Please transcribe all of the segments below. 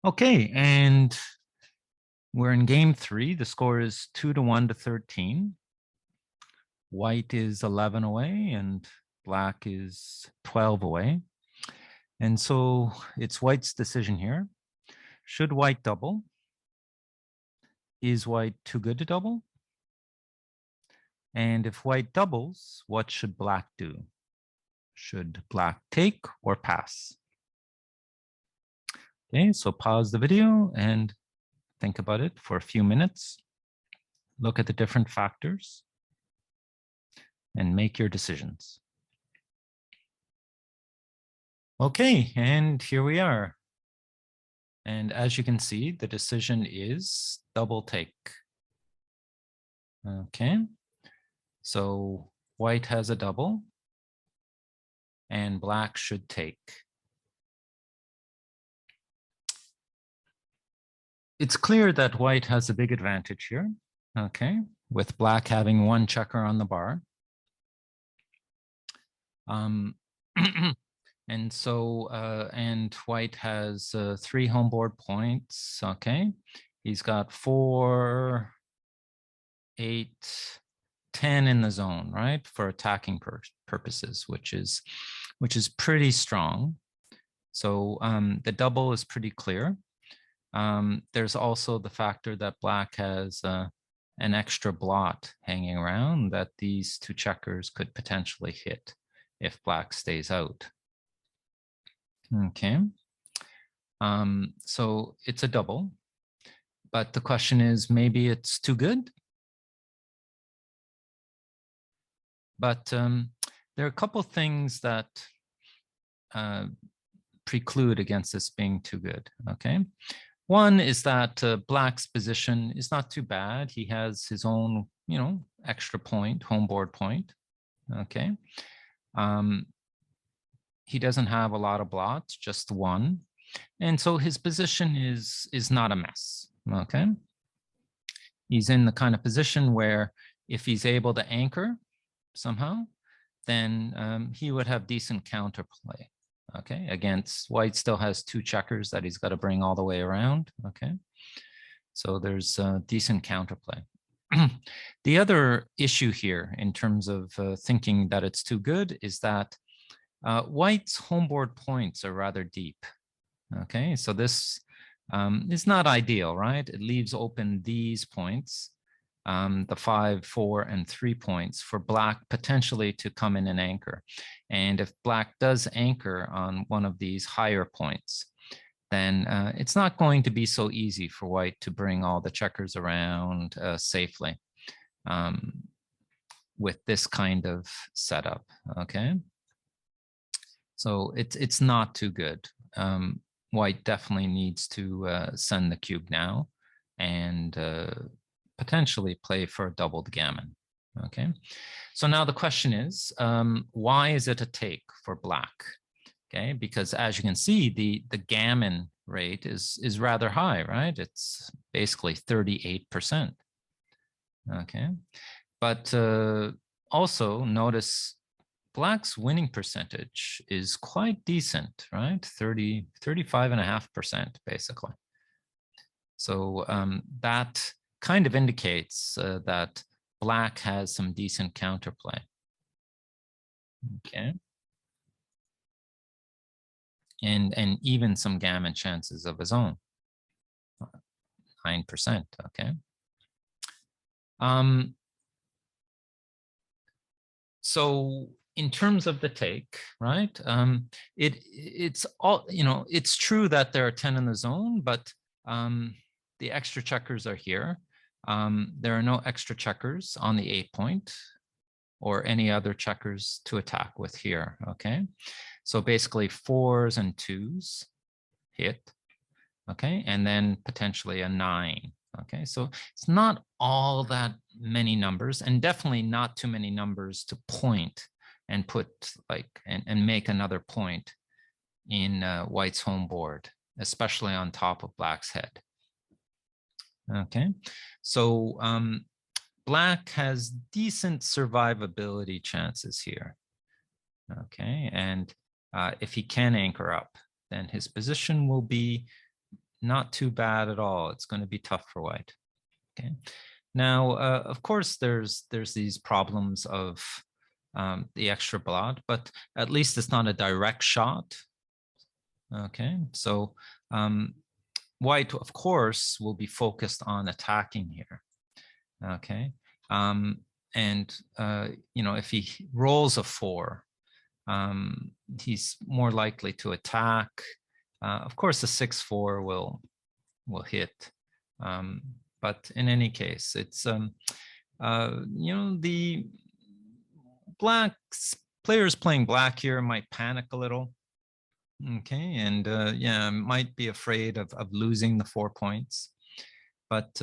Okay, and we're in game 3. The score is 2-1 to 13. White is 11 away and black is 12 away. And so it's white's decision here. Should white double? Is white too good to double? And if white doubles, what should black do? Should black take or pass? Okay, so pause the video and think about it for a few minutes. Look at the different factors and make your decisions. Okay, and here we are. And as you can see, the decision is double take. Okay, so white has a double and black should take. It's clear that white has a big advantage here, okay, with black having one checker on the bar. And so, and white has 3 home board points, okay. He's got 4, 8, 10 in the zone, right, for attacking purposes, which is pretty strong. So the double is pretty clear. There's also the factor that black has an extra blot hanging around that these 2 checkers could potentially hit if black stays out. Okay, so it's a double, but the question is, maybe it's too good. But there are a couple things that preclude against this being too good, okay? One is that black's position is not too bad. He has his own, extra point, home board point, okay? He doesn't have a lot of blots, just 1. And so his position is not a mess, okay? He's in the kind of position where if he's able to anchor somehow, then he would have decent counterplay, okay? Against white still has 2 checkers that he's got to bring all the way around, okay? So there's decent counterplay. The other issue here in terms of thinking that it's too good is that white's homeboard points are rather deep, okay? So this is not ideal, right? It leaves open these points, the 5, 4, and 3 points for black potentially to come in and anchor. And if black does anchor on one of these higher points, then it's not going to be so easy for white to bring all the checkers around safely with this kind of setup, okay? So it's not too good. White definitely needs to send the cube now and potentially play for a doubled gammon, okay? So now the question is, why is it a take for black? Okay, because as you can see, the gammon rate is rather high, right? It's basically 38%. Okay, but also notice black's winning percentage is quite decent, right? 35.5% basically. So that kind of indicates that black has some decent counterplay. Okay. And even some gammon chances of his own, 9%, okay? So in terms of the take, right, it's all, it's true that there are 10 in the zone, but the extra checkers are here. There are no extra checkers on the 8 point or any other checkers to attack with here, okay? So basically 4s and 2s hit, okay? And then potentially a 9, okay? So it's not all that many numbers, and definitely not too many numbers to point and put and make another point in white's home board, especially on top of black's head. Okay, so black has decent survivability chances here. Okay, and if he can anchor up, then his position will be not too bad at all. It's going to be tough for white. Okay. Now, of course, there's these problems of the extra blot, but at least it's not a direct shot. Okay, so white, of course, will be focused on attacking here. Okay, and you know, if he rolls a 4, he's more likely to attack. Of course, the 6-4 will hit, but in any case, it's you know, the players playing black here might panic a little. Okay, and yeah, might be afraid of losing the 4 points, but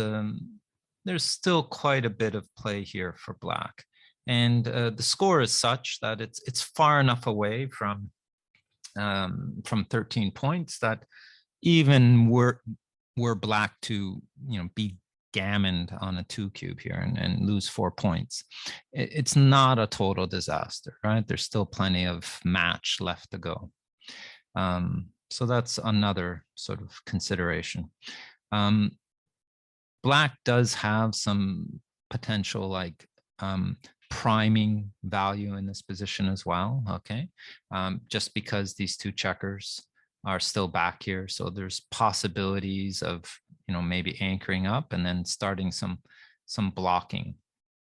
there's still quite a bit of play here for black, and the score is such that it's far enough away from 13 points that even were black to, you know, be gammoned on a 2 cube here and lose 4 points, it's not a total disaster, right? There's still plenty of match left to go. So that's another sort of consideration. Black does have some potential like priming value in this position as well, okay? Just because these 2 checkers are still back here, so there's possibilities of, you know, maybe anchoring up and then starting some blocking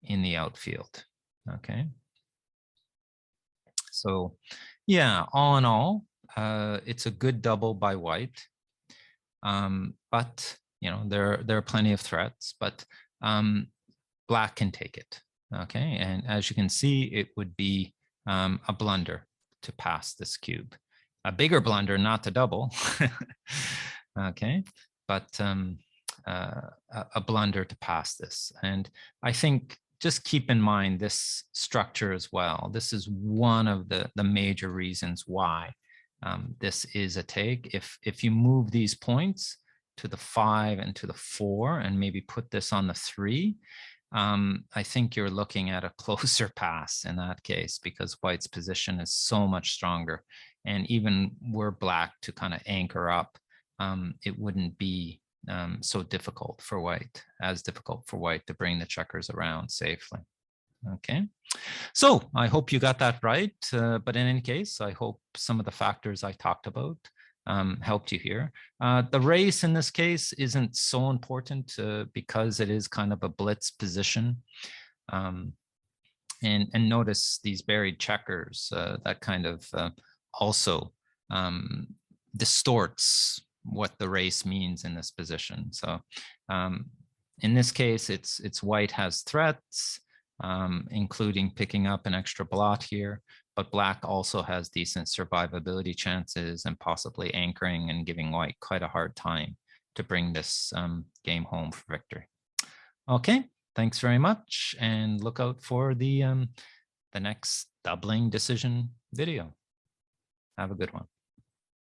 in the outfield, okay? So yeah, all in all, it's a good double by white, but you know, there are plenty of threats, but black can take it, okay? And as you can see, it would be a blunder to pass this cube, a bigger blunder not to double, okay? But a blunder to pass this. And I think just keep in mind this structure as well. This is one of the major reasons why this is a take. If you move these points to the 5 and to the 4 and maybe put this on the 3, I think you're looking at a closer pass in that case, because white's position is so much stronger. And even were black to kind of anchor up, it wouldn't be so difficult for white, to bring the checkers around safely. Okay, so I hope you got that right. But in any case, I hope some of the factors I talked about helped you here. The race in this case isn't so important because it is kind of a blitz position. And notice these buried checkers that kind of also distorts what the race means in this position. So in this case, it's white has threats, including picking up an extra blot here, but black also has decent survivability chances and possibly anchoring and giving white quite a hard time to bring this game home for victory. Okay, thanks very much, and look out for the next doubling decision video. Have a good one.